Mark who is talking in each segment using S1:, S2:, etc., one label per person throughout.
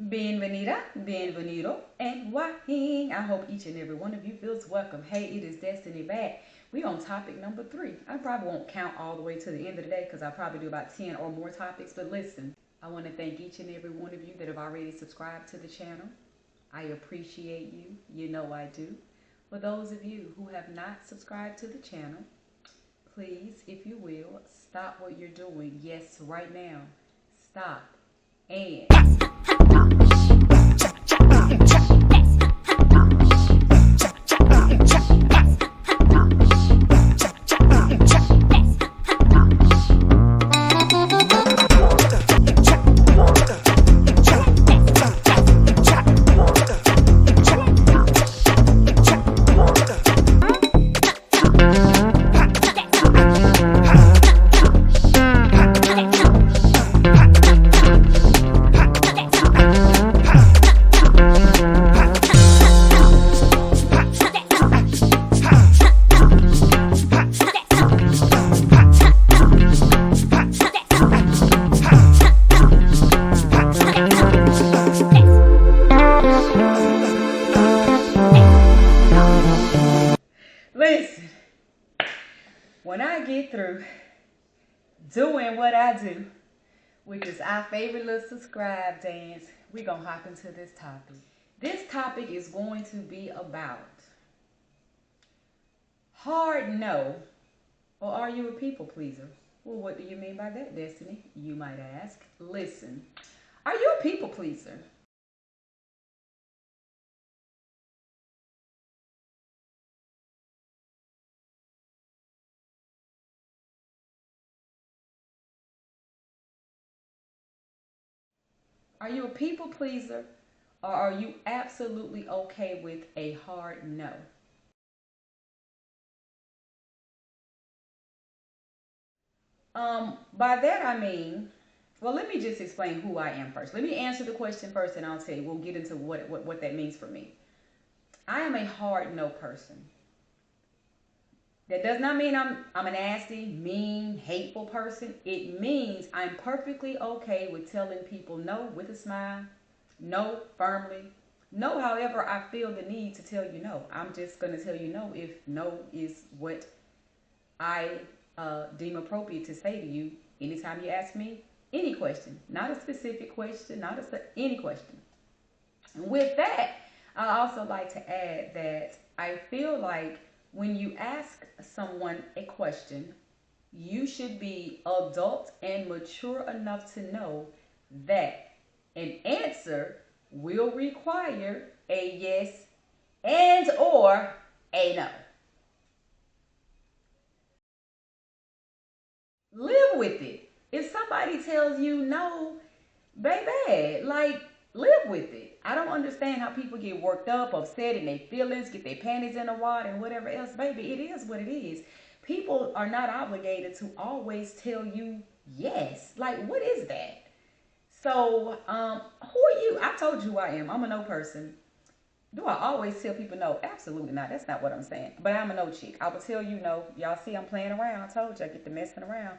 S1: Bienvenida, bienvenido, and wahing. I hope each and every one of you feels welcome. Hey, it is Destiny back. We on topic number 3. I probably won't count all the way to the end of the day because I probably do about 10 or more topics. But listen, I want to thank each and every one of you that have already subscribed to the channel. I appreciate you. You know I do. For those of you who have not subscribed to the channel, please, if you will, stop what you're doing. Yes, right now. Stop. And listen, when I get through doing what I do, which is our favorite little subscribe dance, we're going to hop into this topic. This topic is going to be about hard no, or are you a people pleaser? Well, what do you mean by that, Destiny? You might ask. Listen, are you a people pleaser? Are you a people pleaser, or are you absolutely okay with a hard no? By that I mean, well, let me just explain who I am first. Let me answer the question first, and I'll tell you. We'll get into what that means for me. I am a hard no person. That does not mean I'm a nasty, mean, hateful person. It means I'm perfectly okay with telling people no with a smile, no firmly, no however I feel the need to tell you no. I'm just going to tell you no if no is what I deem appropriate to say to you anytime you ask me any question. Not a specific question, any question. And with that, I also like to add that I feel like when you ask someone a question, you should be adult and mature enough to know that an answer will require a yes and or a no. Live with it. If somebody tells you no, baby, like, live with it. I don't understand how people get worked up, upset, in their feelings, get their panties in a wad and whatever else. Baby, it is what it is. People are not obligated to always tell you yes. Like, what is that? So, who are you? I told you who I am. I'm a no person. Do I always tell people no? Absolutely not. That's not what I'm saying. But I'm a no chick. I will tell you no. Y'all see I'm playing around. I told you I get to messing around.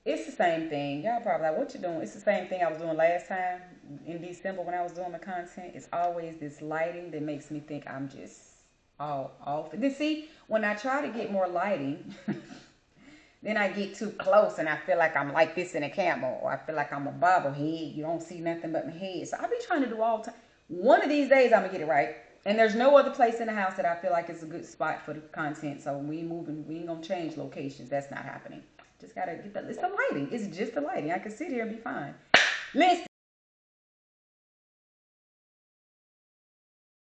S1: It's the same thing. Y'all probably like, what you doing? It's the same thing I was doing last time in December when I was doing the content. It's always this lighting that makes me think I'm just all off. Then see, when I try to get more lighting, then I get too close and I feel like I'm like this in a camera, or I feel like I'm a bobblehead. You don't see nothing but my head. So I be trying to do all the time. One of these days I'm gonna get it right. And there's no other place in the house that I feel like is a good spot for the content. So we ain't moving. We ain't gonna change locations. That's not happening. Just gotta get the. It's the lighting. It's just the lighting. I can sit here and be fine. Listen,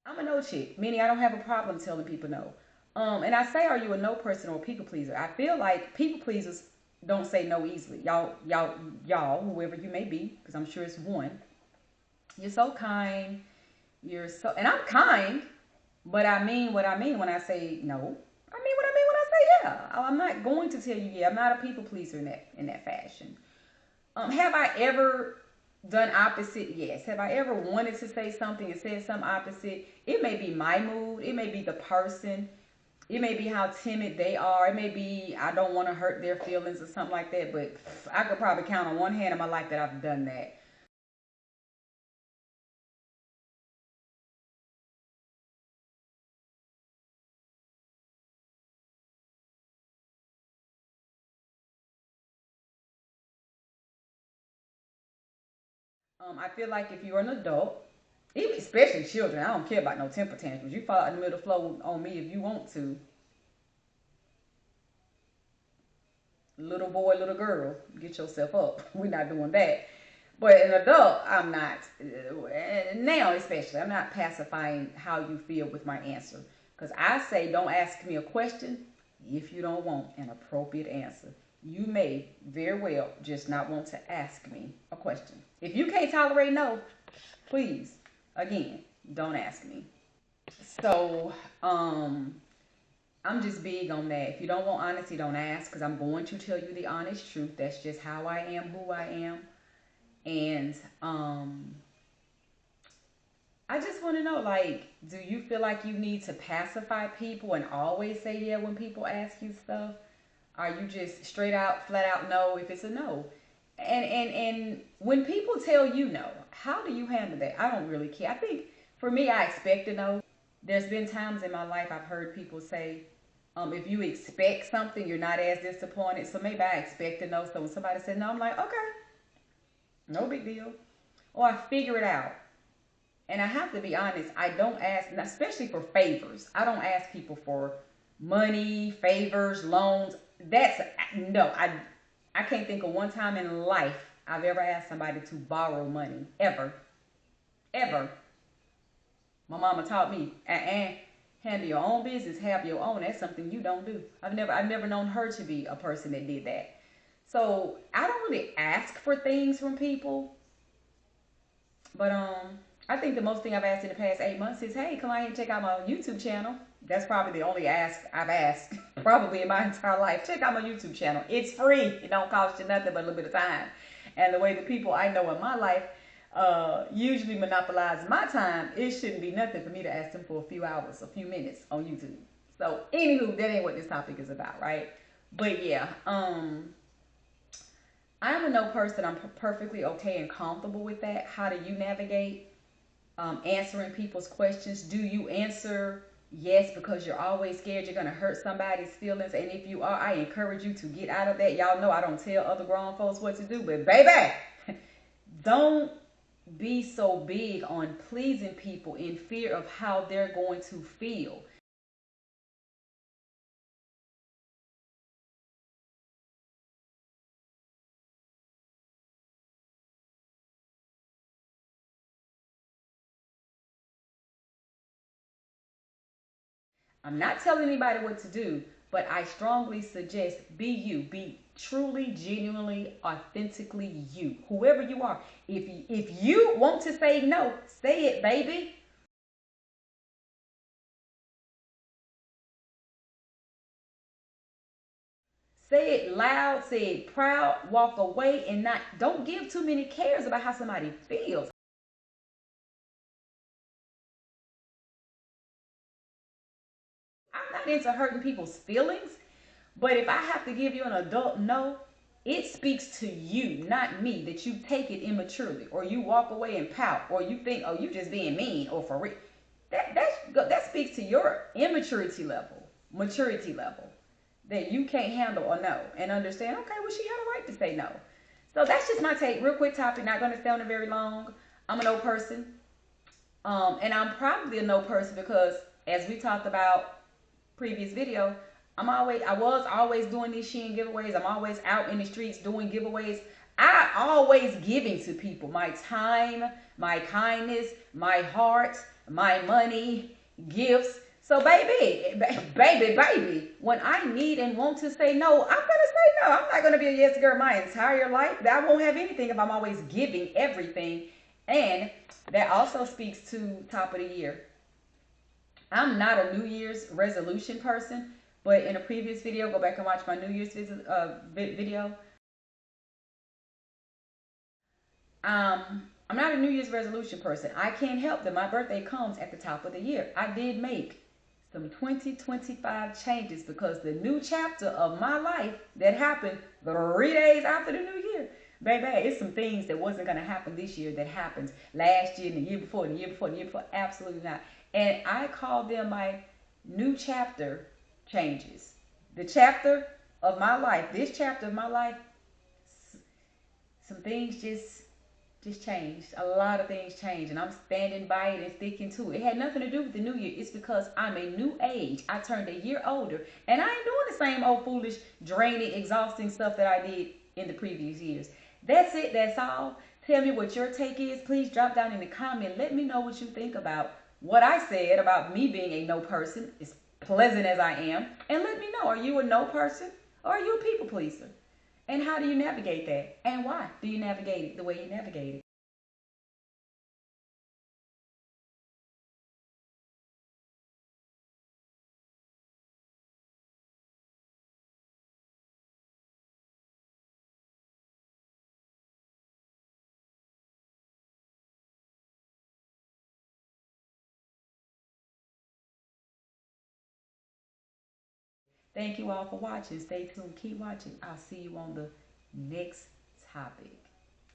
S1: I'm a no chick, meaning I don't have a problem telling people no. And I say, are you a no person or a people pleaser? I feel like people pleasers don't say no easily. Y'all, whoever you may be, because I'm sure it's one. You're so kind. You're so, and I'm kind, but I mean what I mean when I say no. I mean what I mean when I say yeah. I'm not going to tell you yeah. I'm not a people pleaser in that fashion. Have I ever done opposite? Yes. Have I ever wanted to say something and said something opposite? It may be my mood. It may be the person. It may be how timid they are. It may be I don't want to hurt their feelings or something like that. But I could probably count on one hand in my life that I've done that. I feel like if you're an adult, even especially children, I don't care about no temper tantrums. You fall out in the middle of the floor on me if you want to. Little boy, little girl, get yourself up. We're not doing that. But an adult, I'm not. Now, especially, I'm not pacifying how you feel with my answer. Because I say, don't ask me a question if you don't want an appropriate answer. You may very well just not want to ask me a question. If you can't tolerate no, please, again, don't ask me. So, I'm just big on that. If you don't want honesty, don't ask, because I'm going to tell you the honest truth. That's just how I am, who I am. And I just want to know, like, do you feel like you need to pacify people and always say yeah when people ask you stuff? Are you just straight out, flat out no if it's a no? And when people tell you no, how do you handle that? I don't really care. I think for me, I expect a no. There's been times in my life I've heard people say, if you expect something, you're not as disappointed. So maybe I expect a no. So when somebody said no, I'm like, okay, no big deal. Or I figure it out. And I have to be honest, I don't ask, especially for favors. I don't ask people for money, favors, loans. No, I can't think of one time in life I've ever asked somebody to borrow money. Ever. Ever. My mama taught me, handle your own business, have your own. That's something you don't do. I've never known her to be a person that did that. So I don't really ask for things from people. But I think the most thing I've asked in the past 8 months is, hey, come out here and check out my YouTube channel. That's probably the only ask I've asked probably in my entire life. Check out my YouTube channel. It's free. It don't cost you nothing but a little bit of time. And the way the people I know in my life usually monopolize my time, it shouldn't be nothing for me to ask them for a few hours, a few minutes on YouTube. So anywho, that ain't what this topic is about, right? But yeah, I'm a no person. I'm perfectly okay and comfortable with that. How do you navigate answering people's questions? Do you answer yes because you're always scared you're going to hurt somebody's feelings? And if you are, I encourage you to get out of that. Y'all know I don't tell other grown folks what to do, but baby, don't be so big on pleasing people in fear of how they're going to feel. I'm not telling anybody what to do, but I strongly suggest be you. Be truly, genuinely, authentically you. Whoever you are. If you want to say no, say it, baby. Say it loud, say it proud, walk away and don't give too many cares about how somebody feels. I'm not into hurting people's feelings, but if I have to give you an adult no, it speaks to you, not me, that you take it immaturely, or you walk away and pout, or you think, oh, you just being mean, or for real. That speaks to your immaturity level, maturity level, that you can't handle a no and understand. Okay, well, she had a right to say no. So that's just my take. Real quick topic, not going to stay on it very long. I'm a no person, and I'm probably a no person because, as we talked about previous video, I was always doing these Shein giveaways. I'm always out in the streets doing giveaways. I always giving to people my time, my kindness, my heart, my money, gifts. So baby, when I need and want to say no, I'm gonna say no. I'm not gonna be a yes girl my entire life. I won't have anything if I'm always giving everything. And that also speaks to top of the year. I'm not a New Year's resolution person, but in a previous video, go back and watch my New Year's video. I'm not a New Year's resolution person. I can't help that my birthday comes at the top of the year. I did make some 2025 changes because the new chapter of my life that happened 3 days after the new year. Baby, it's some things that wasn't going to happen this year that happened last year and the year before and the year before and the year before. Absolutely not. And I call them my new chapter changes. The chapter of my life, this chapter of my life, some things just just changed. A lot of things changed, and I'm standing by it and sticking to it. It had nothing to do with the new year. It's because I'm a new age. I turned a year older, and I ain't doing the same old foolish, draining, exhausting stuff that I did in the previous years. That's it. That's all. Tell me what your take is. Please drop down in the comment. Let me know what you think about what I said about me being a no person, as pleasant as I am. And let me know, are you a no person or are you a people pleaser? And how do you navigate that? And why do you navigate it the way you navigate it? Thank you all for watching. Stay tuned. Keep watching. I'll see you on the next topic.